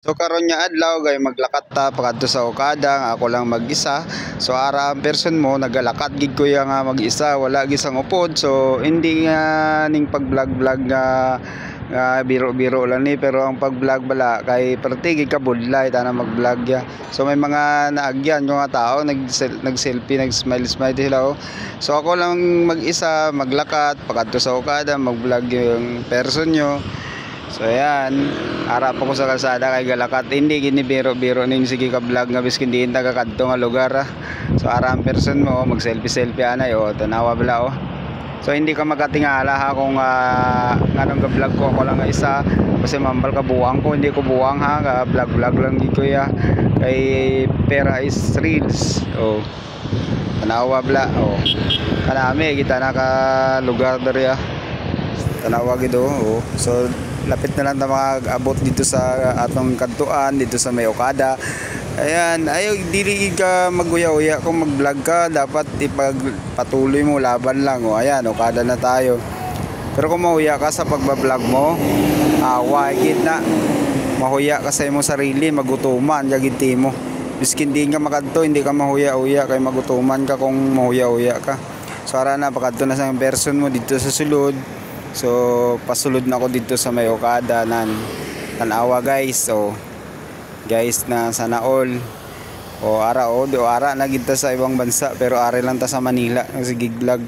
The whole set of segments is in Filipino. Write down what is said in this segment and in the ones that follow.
So karon nya adlaw gay maglakat ta pakadto sa Okada nga ako lang mag-isa. So ara ang person mo nagalakat gid ko ya nga mag-isa, wala gid sang upod. So hindi nga ning pag-vlog nga biro-biro lang ni, pero ang pag-vlog bala kay perti gid ka budlay ta na mag-vlog ya. So may mga naagyan yung mga tao nag-selfie, nag-smile sila oh. So ako lang mag-isa maglakat pakadto sa Okada mag-vlog yung person nyo. So ayan, harap ako sa kalsada kay galakat, hindi gini biro-biro ning sige ka vlog nga biskin diin taga kadto nga lugar ah. So ara ang person mo mag-selfie anay oh, tanawa bala oh. So hindi ka makatingala ha kung nganong ga-vlog ko ako lang nga isa, kasi mambal ka buwang ko, hindi ko buwang ha, ka vlog lang gid ko ya. Kay pera is reels. Oh. Tanawa bala oh. Kanami kita naka lugar diri ah. Tanawa gid oh. So lapit na lang ta mag-abot dito sa atong kadtuan dito sa may Okada. Ayan, ayaw dili ka maguya-uya kung mag-vlog ka, dapat ipagpatuloy mo, laban lang oh. Ayan, Okada na tayo. Pero kung mahuya ka sa pagba-vlog mo, away gid na. Mahuya ka sa imong sarili, magutuman jagid mo. Biskin din ka makadto, hindi ka mahuya-uya kay magutuman ka kung mahuya-uya ka. So ara na pakadto na sa person mo dito sa sulod. So pasulod na ako dito sa may Okada nan tanawa guys. So guys na sana all o ara o do ara na gid ta sa ibang bansa, pero are lang ta sa Manila sige vlog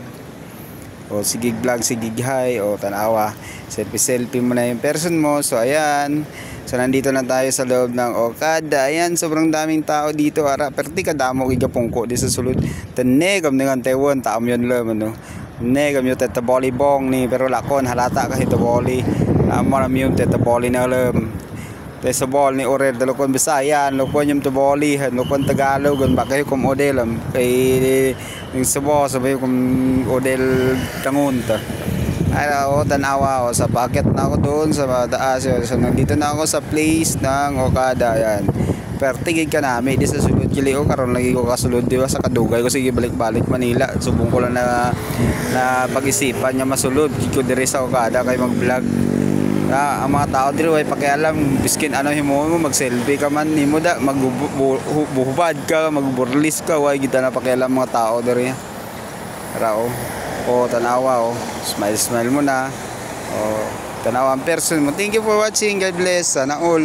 o sige vlog sige hi o tanawa selfie mo na yung person mo. So ayan, so nandito na tayo sa loob ng Okada. Ayan, sobrang daming tao dito ara, perti kadamo gigapungko di sa sulod tanegam dengan Taiwan taam yon le ano negam yo teta boli bong ni, pero lakon halata ka hito boli amon yung teta boli na lem sa bol ni orer dalokon Bisayan lokon yung teboli lokon Tagalog gon bakay kum odelam kay ning sabo sabay kum odel tangun ta ay o tanawa o sa packet na ako doon sa taas. So nandito na ako sa place ng Okada. Yan pertigig ka nami di sa sulod kili o karon lagi ko kasulod di ba sa kadugay ko sige balik-balik Manila. Subong ko lang na pag-isipan nya masulod ko diri sa Okada kay mag-vlog. Ang mga tao diri way pakialam biskin ano himo mo mag-selfie ka man nimo da magbuhubad ka magburlis ka, way kita na pakialam mga tao diri. Rao o tanawa o smile mo na o tanawa ang person mo. Thank you for watching, God bless, sana all.